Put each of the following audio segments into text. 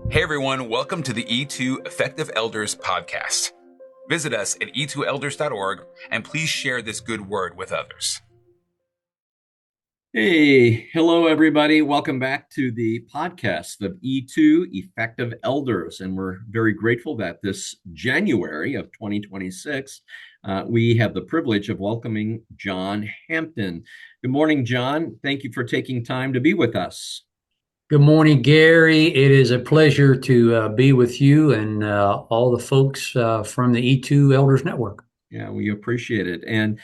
Hey everyone, welcome to the E2 Effective Elders podcast. Visit us at e2elders.org and please share this good word with others. Hey, hello everybody. Welcome back to the podcast of E2 Effective Elders. And we're very grateful that this January of 2026, we have the privilege of welcoming John Hampton. Good morning, John. Thank you for taking time to be with us. Good morning, Gary. It is a pleasure to be with you and all the folks from the E2 Elders Network. Yeah, we appreciate it. And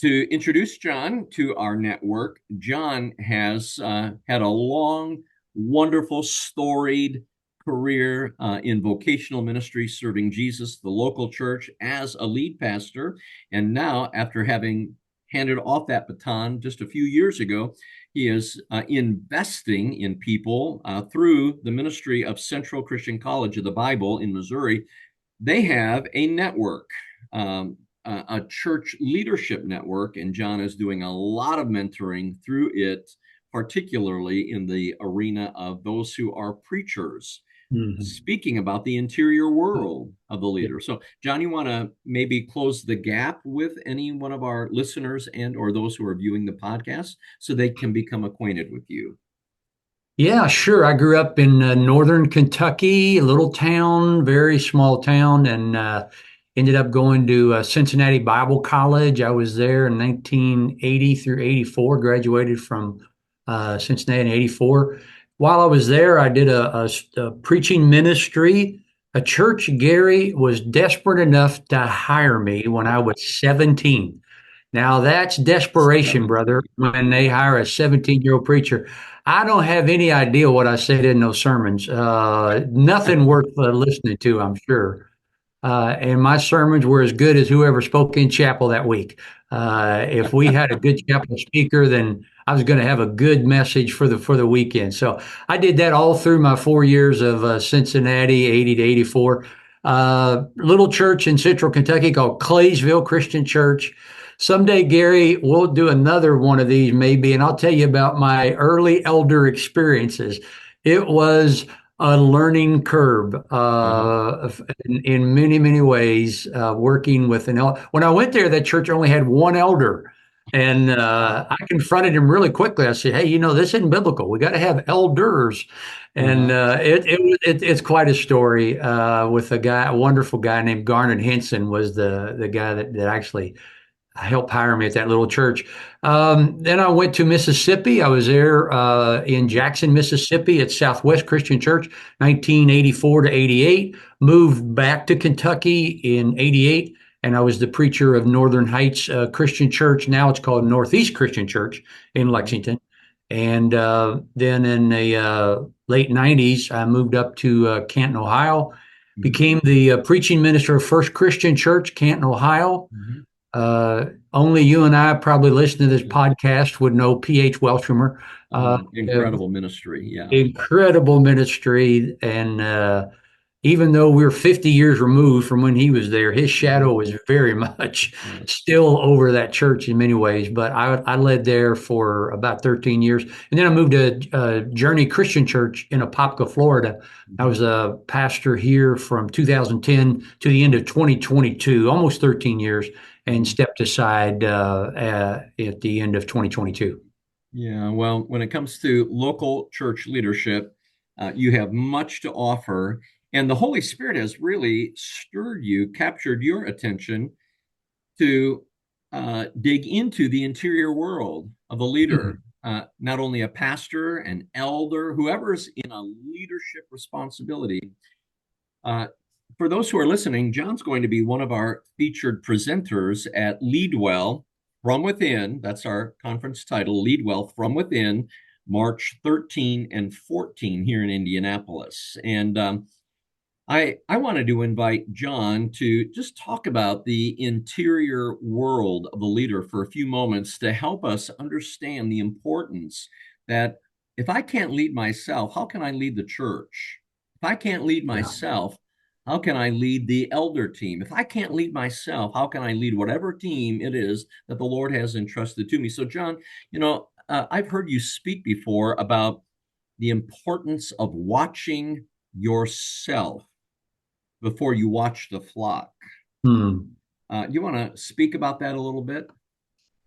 to introduce John to our network, John has had a long, wonderful, storied career in vocational ministry, serving Jesus, the local church, as a lead pastor. And now, after having handed off that baton just a few years ago, he is investing in people through the ministry of Central Christian College of the Bible in Missouri. They have a network. A church leadership network, and John is doing a lot of mentoring through it, particularly in the arena of those who are preachers, Mhm. speaking about the interior world of the leader. So, John, you want to maybe close the gap with any one of our listeners and or those who are viewing the podcast so they can become acquainted with you? Yeah, sure. I grew up in northern Kentucky, a little town, very small town, and ended up going to Cincinnati Bible College. I was there in 1980 through 84, graduated from Cincinnati in 84. While I was there, I did a preaching ministry. A church, Gary, was desperate enough to hire me when I was 17. Now that's desperation, 17. brother, when they hire a 17-year-old preacher. I don't have any idea what I said in those sermons. Nothing worth listening to, I'm sure. And my sermons were as good as whoever spoke in chapel that week. If we had a good chapel speaker, then I was going to have a good message for the weekend. So I did that all through my 4 years of Cincinnati, 80 to 84. Little church in Central Kentucky called Claysville Christian Church. Someday, Gary, we'll do another one of these maybe, and I'll tell you about my early elder experiences. It was a learning curve Uh-huh. in many, many ways, working with an elder. When I went there, that church only had one elder. And I confronted him really quickly. I said, "Hey, this isn't biblical. We got to have elders." And Uh-huh. it's quite a story with a wonderful guy named Garnet Henson was the guy that actually helped hire me at that little church. Then I went to Mississippi. I was there in Jackson, Mississippi at Southwest Christian Church, 1984 to 88. Moved back to Kentucky in 88, and I was the preacher of Northern Heights Christian Church. Now it's called Northeast Christian Church in Mhm. Lexington. And then in the late 90s, I moved up to Canton, Ohio, Mhm. became the preaching minister of First Christian Church, Canton, Ohio. Mhm. Only you and I probably listen to this podcast would know P.H. Welshumer. Uh, uh, Incredible ministry. Yeah. Incredible ministry. And even though we're 50 years removed from when he was there, his Mhm. shadow is very much Yeah. still over that church in many ways. But I led there for about 13 years. And then I moved to Journey Christian Church in Apopka, Florida. I Mhm. was a pastor here from 2010 to the end of 2022, almost 13 years, and Mhm. stepped aside at the end of 2022. Yeah, well, when it comes to local church leadership, you have much to offer, and the Holy Spirit has really stirred you, captured your attention to dig into the interior world of a leader, not only a pastor, an elder, whoever's in a leadership responsibility. Uh, for those who are listening, John's going to be one of our featured presenters at Leadwell from Within. That's our conference title, Leadwell from Within, March 13 and 14 here in Indianapolis. And I wanted to invite John to just talk about the interior world of the leader for a few moments to help us understand the importance that if I can't lead myself, how can I lead the church? If I can't lead Yeah. myself, how can I lead the elder team? If I can't lead myself, how can I lead whatever team it is that the Lord has entrusted to me? So, John, I've heard you speak before about the importance of watching yourself before you watch the flock. Hmm. You want to speak about that a little bit?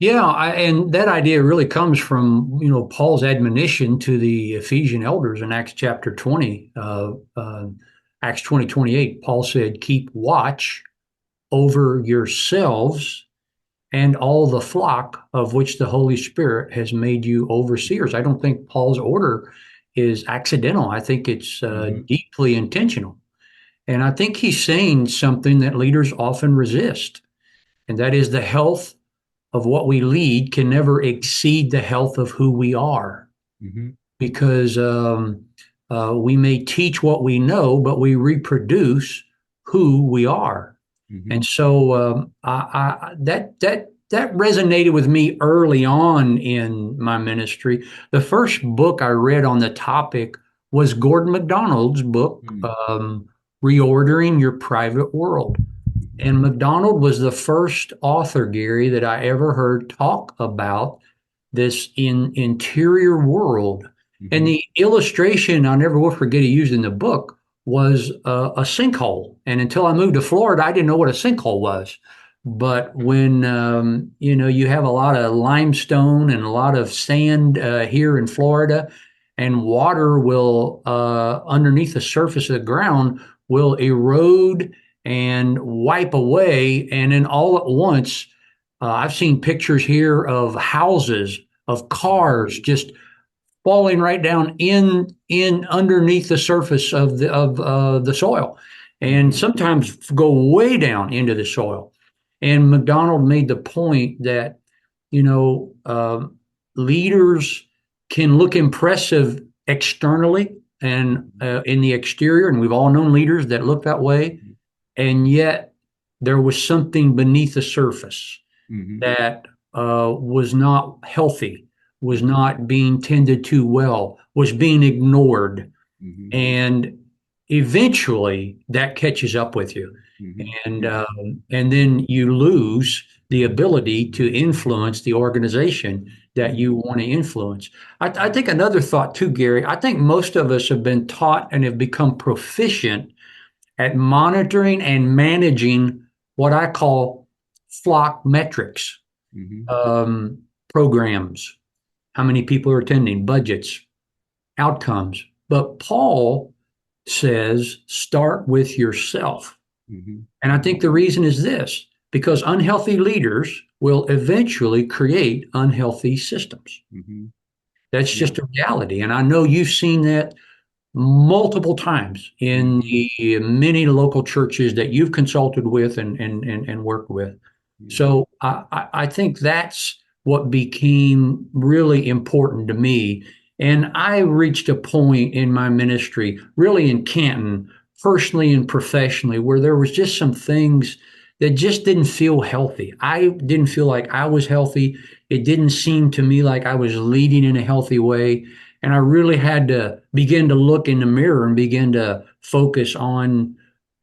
Yeah, and that idea really comes from, Paul's admonition to the Ephesian elders in Acts chapter 20, Acts 20:28. Paul said, "Keep watch over yourselves and all the flock of which the Holy Spirit has made you overseers." I don't think Paul's order is accidental. I think it's deeply intentional. And I think he's saying something that leaders often resist, and that is the health of what we lead can never exceed the health of who we are. Mm-hmm. Because we may teach what we know, but we reproduce who we are. Mm-hmm. And so that resonated with me early on in my ministry. The first book I read on the topic was Gordon MacDonald's book, Reordering Your Private World. And MacDonald was the first author, Gary, that I ever heard talk about this interior world. And the illustration I never will forget he used in the book was a sinkhole. And until I moved to Florida, I didn't know what a sinkhole was. But when you have a lot of limestone and a lot of sand here in Florida, and water will underneath the surface of the ground will erode and wipe away, and then all at once, I've seen pictures here of houses, of cars just falling right down in underneath the surface of the soil, and sometimes go way down into the soil. And MacDonald made the point that leaders can look impressive externally and in the exterior, and we've all known leaders that look that way, and yet there was something beneath the surface that was not healthy, was not being tended to well, was being ignored. And eventually that catches up with you. And then you lose the ability to influence the organization that you want to influence. I think another thought too, Gary, I think most of us have been taught and have become proficient at monitoring and managing what I call flock metrics, programs, how many people are attending, budgets, outcomes. But Paul says, start with yourself. And I think the reason is this, because unhealthy leaders will eventually create unhealthy systems. That's just a reality. And I know you've seen that multiple times in the many local churches that you've consulted with and worked with. So I think that's what became really important to me. And I reached a point in my ministry, really in Canton, personally and professionally, where there was just some things that just didn't feel healthy. I didn't feel like I was healthy. It didn't seem to me like I was leading in a healthy way. And I really had to begin to look in the mirror and begin to focus on,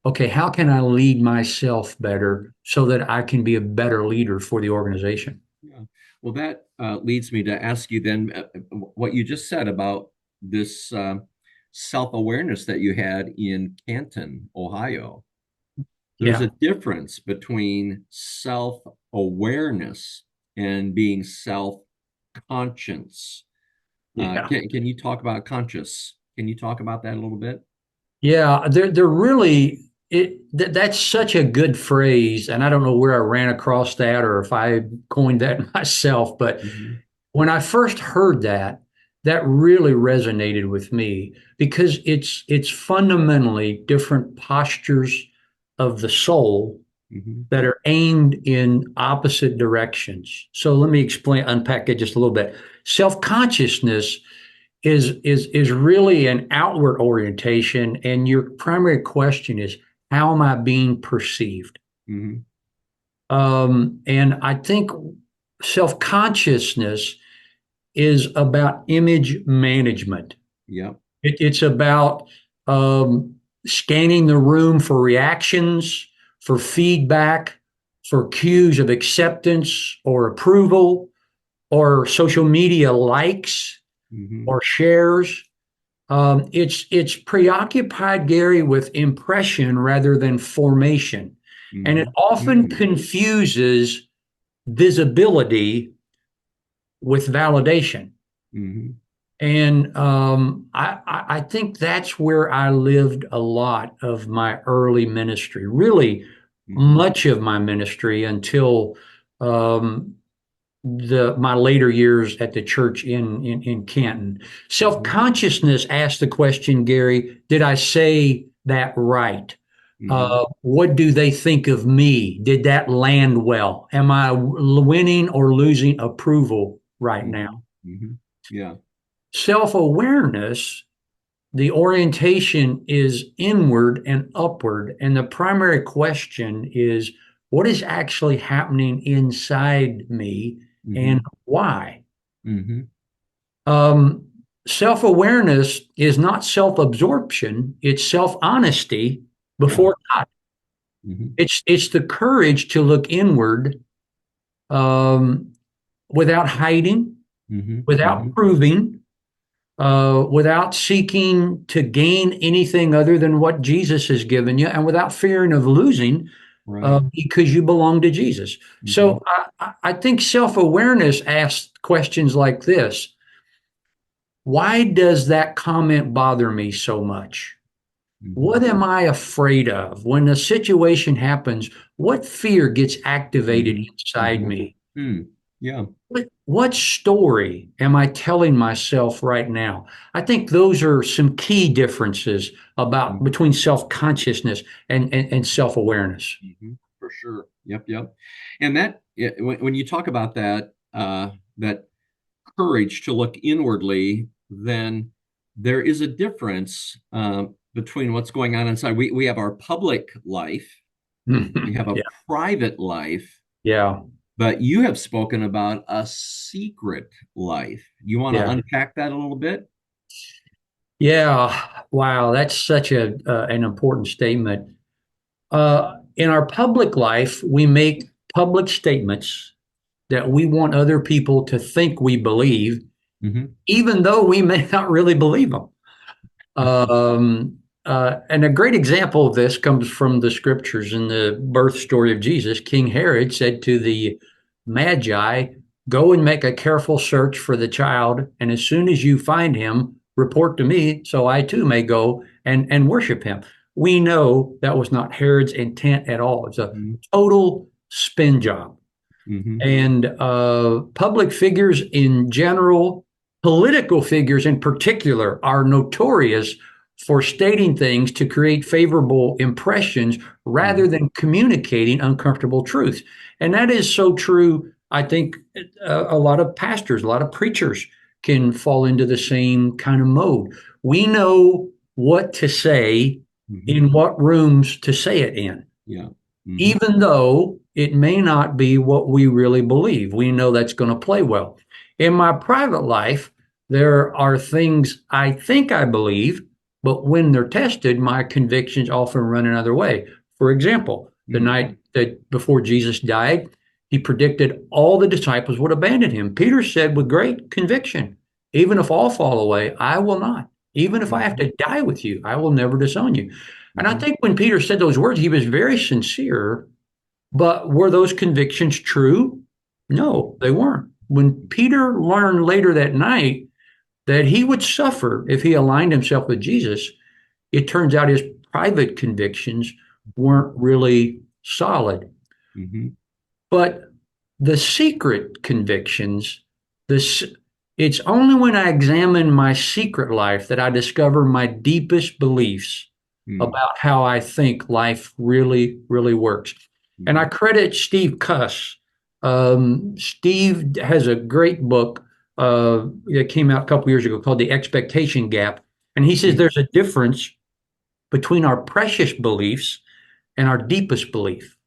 okay, how can I lead myself better so that I can be a better leader for the organization? Yeah. Well, that leads me to ask you then what you just said about this self-awareness that you had in Canton, Ohio. There's a difference between self-awareness and being self-conscious. Can you talk about conscious? Can you talk about that a little bit? Yeah, they're really that's such a good phrase, and I don't know where I ran across that or if I coined that myself, but when I first heard that, that really resonated with me because it's fundamentally different postures of the soul that are aimed in opposite directions. So let me unpack it just a little bit. Self-consciousness is really an outward orientation, and your primary question is, how am I being perceived? And I think self-consciousness is about image management. It's about scanning the room for reactions, for feedback, for cues of acceptance or approval, or social media likes or shares. It's preoccupied, Gary, with impression rather than formation, and it often confuses visibility with validation. And I think that's where I lived a lot of my early ministry, really much of my ministry until um, my later years at the church in Canton. Self-consciousness asked the question, Gary, did I say that right? What do they think of me? Did that land well? Am I winning or losing approval right now? Yeah. Self-awareness, the orientation is inward and upward. And the primary question is what is actually happening inside me and why? Self-awareness is not self-absorption, it's self-honesty before God. It's the courage to look inward without hiding, without proving, without seeking to gain anything other than what Jesus has given you, and without fearing of losing because you belong to Jesus. So I think self-awareness asks questions like this. Why does that comment bother me so much? What am I afraid of? When a situation happens, what fear gets activated inside me? Yeah. What story am I telling myself right now? I think those are some key differences between self-consciousness and self-awareness. For sure. Yep. And that when you talk about that that courage to look inwardly, then there is a difference between what's going on inside. We have our public life, we have a private life. Yeah. But you have spoken about a secret life. You want to unpack that a little bit? Yeah. Wow. That's such an important statement. In our public life, we make public statements that we want other people to think we believe, even though we may not really believe them. And a great example of this comes from the scriptures. In the birth story of Jesus, King Herod said to the Magi, go and make a careful search for the child, and as soon as you find him, report to me so I too may go and worship him. We know that was not Herod's intent at all. It's a total spin job. And public figures in general, political figures in particular, are notorious for stating things to create favorable impressions rather than communicating uncomfortable truths. And that is so true. I think a lot of pastors, a lot of preachers can fall into the same kind of mode. We know what to say in what rooms to say it in. Even though it may not be what we really believe. We know that's going to play well. In my private life, there are things I think I believe, but when they're tested, my convictions often run another way. For example, the night that before Jesus died, he predicted all the disciples would abandon him. Peter said with great conviction, even if all fall away, I will not. Even if I have to die with you, I will never disown you. And I think when Peter said those words, he was very sincere, but were those convictions true? No, they weren't. When Peter learned later that night that he would suffer if he aligned himself with Jesus, it turns out his private convictions weren't really solid. But the secret convictions, it's only when I examine my secret life that I discover my deepest beliefs about how I think life really, really works. And I credit Steve Cuss. Steve has a great book that came out a couple years ago called The Expectation Gap. And he says there's a difference between our precious beliefs and our deepest belief.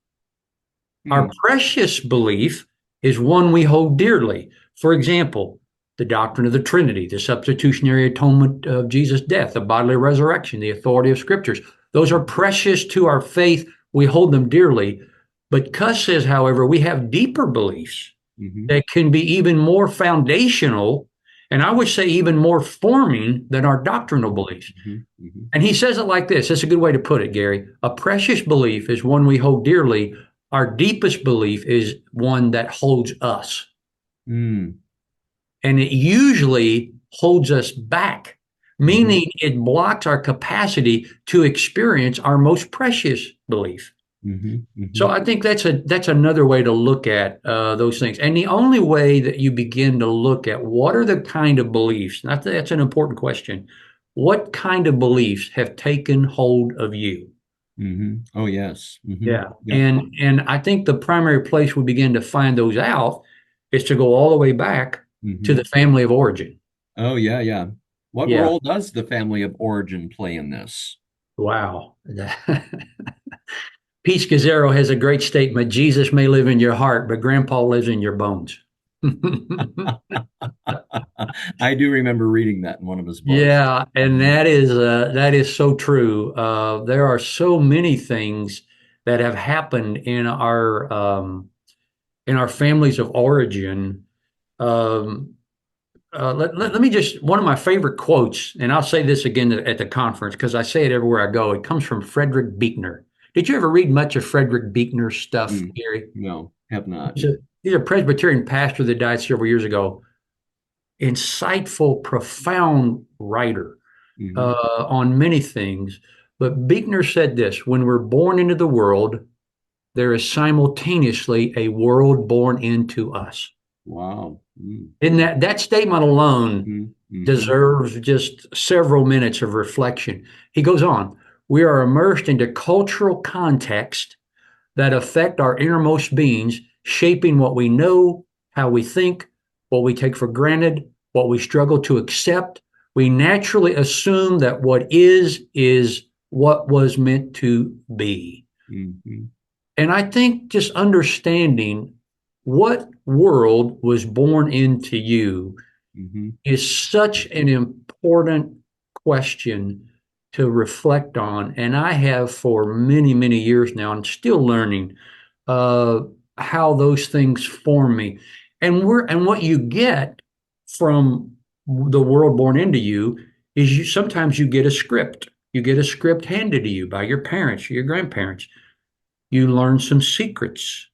Our precious belief is one we hold dearly. For example, the doctrine of the Trinity, the substitutionary atonement of Jesus' death, the bodily resurrection, the authority of scriptures. Those are precious to our faith. We hold them dearly. But Cuss says, however, we have deeper beliefs that can be even more foundational and I would say even more forming than our doctrinal beliefs. And he says it like this. That's a good way to put it, Gary. A precious belief is one we hold dearly. Our deepest belief is one that holds us. Mm. And it usually holds us back, meaning it blocks our capacity to experience our most precious belief. So I think that's another way to look at those things. And the only way that you begin to look at what are the kind of beliefs, that's an important question. What kind of beliefs have taken hold of you? Oh, yes. Yeah. And I think the primary place we begin to find those out is to go all the way back to the family of origin. Oh, yeah, yeah. What Yeah. role does the family of origin play in this? Wow. Pete Scazzaro has a great statement. Jesus may live in your heart, but grandpa lives in your bones. I do remember reading that in one of his books. Yeah, and that is so true. There are so many things that have happened in our families of origin. Let me just one of my favorite quotes, and I'll say this again at the conference because I say it everywhere I go. It comes from Frederick Buechner. Did you ever read much of Frederick Buechner's stuff, Gary? No, have not. He's a Presbyterian pastor that died several years ago. Insightful, profound writer on many things. But Buechner said this: when we're born into the world, there is simultaneously a world born into us. Wow. And that statement alone deserves just several minutes of reflection. He goes on, we are immersed into cultural context that affect our innermost beings, shaping what we know, how we think, what we take for granted, what we struggle to accept. We naturally assume that what is what was meant to be. And I think just understanding what world was born into you is such an important question to reflect on. And I have for many, many years now, and still learning how those things form me. And what you get from the world born into you is sometimes you get a script. You get a script handed to you by your parents or your grandparents. You learn some secrets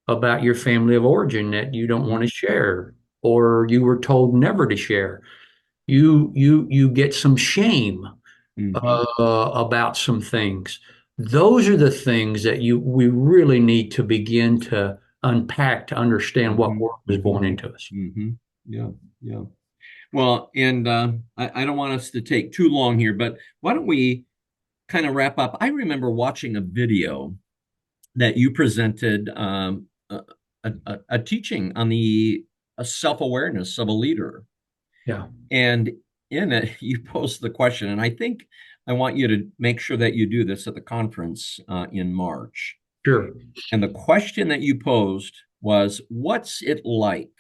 about your family of origin that you don't want to share, or you were told never to share. You get some shame about some things. Those are the things that we really need to begin to unpack to understand what world was born into us. Yeah, yeah. Well, and I don't want us to take too long here, but why don't we kind of wrap up? I remember watching a video that you presented a teaching on the self-awareness of a leader. Yeah. And in it, you posed the question, and I think I want you to make sure that you do this at the conference in March. Sure. And the question that you posed was, what's it like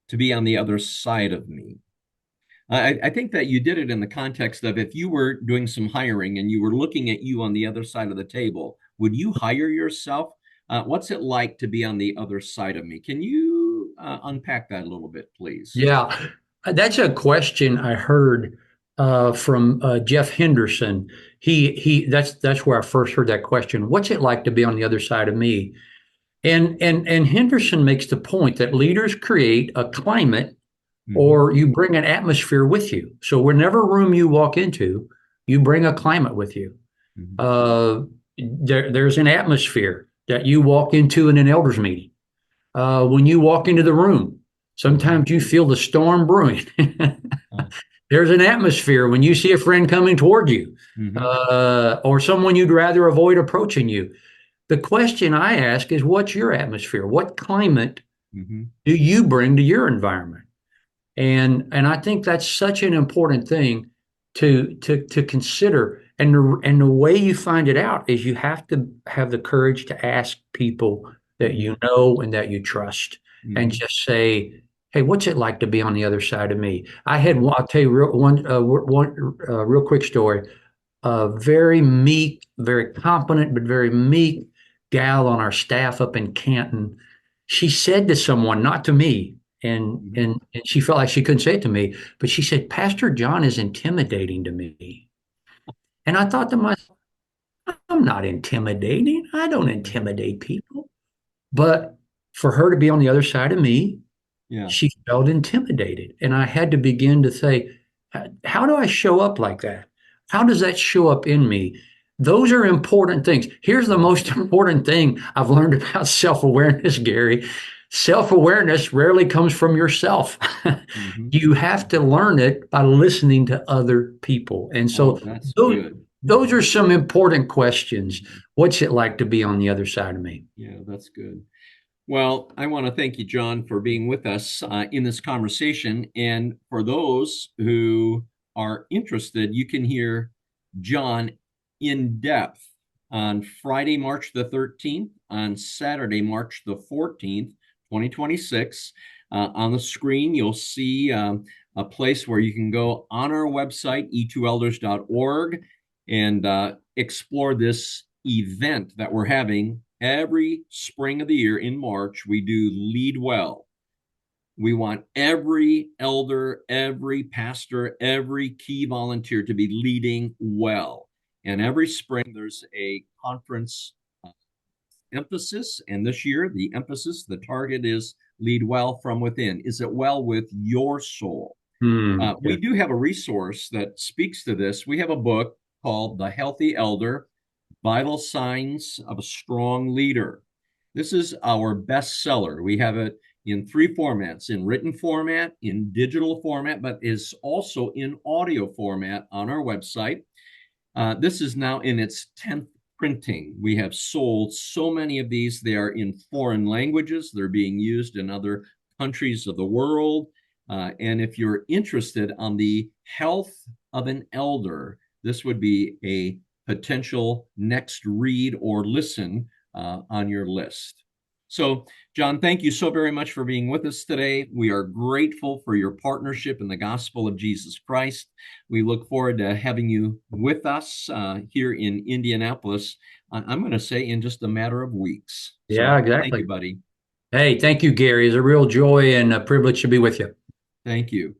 to be on the other side of me? I think that you did it in the context of if you were doing some hiring and you were looking at you on the other side of the table, would you hire yourself? What's it like to be on the other side of me? Can you unpack that a little bit, please? Yeah, that's a question I heard from Jeff Henderson. That's where I first heard that question. What's it like to be on the other side of me? And Henderson makes the point that leaders create a climate or you bring an atmosphere with you. So whenever room you walk into, you bring a climate with you. There's an atmosphere that you walk into in an elders meeting. When you walk into the room, sometimes you feel the storm brewing. There's an atmosphere when you see a friend coming toward you or someone you'd rather avoid approaching you. The question I ask is, what's your atmosphere? What climate do you bring to your environment? And I think that's such an important thing to consider. And the way you find it out is you have to have the courage to ask people that you know and that you trust, and just say, "Hey, what's it like to be on the other side of me?" I'll tell you one real quick story. A very meek, very competent, but very meek gal on our staff up in Canton. She said to someone, not to me, And she felt like she couldn't say it to me, but she said, Pastor John is intimidating to me. And I thought to myself, I'm not intimidating. I don't intimidate people. But for her to be on the other side of me, Yeah. she felt intimidated. And I had to begin to say, how do I show up like that? How does that show up in me? Those are important things. Here's the most important thing I've learned about self awareness, Gary. Self awareness rarely comes from yourself. Mm-hmm. You have to learn it by listening to other people. And so That's those, good. those are some important questions. What's it like to be on the other side of me? Yeah, that's good. Well, I want to thank you, John, for being with us in this conversation. And for those who are interested, you can hear John in depth on Friday, March the 13th, on Saturday, March the 14th, 2026. On the screen, you'll see a place where you can go on our website, e2elders.org, and explore this event that we're having every spring of the year in March. We do Lead Well. We want every elder, every pastor, every key volunteer to be leading well. And every spring, there's a conference emphasis. And this year, the emphasis, the target is lead well from within. Is it well with your soul? We do have a resource that speaks to this. We have a book called The Healthy Elder: Vital Signs of a Strong Leader. This is our bestseller. We have it in 3 formats: in written format, in digital format, but is also in audio format on our website. This is now in its 10th printing. We have sold so many of these. They are in foreign languages. They're being used in other countries of the world. And if you're interested on the health of an elder, this would be a potential next read or listen on your list. So, John, thank you so very much for being with us today. We are grateful for your partnership in the gospel of Jesus Christ. We look forward to having you with us here in Indianapolis. I'm going to say in just a matter of weeks. Yeah, So, exactly. thank you, buddy. Hey, thank you, Gary. It's a real joy and a privilege to be with you. Thank you.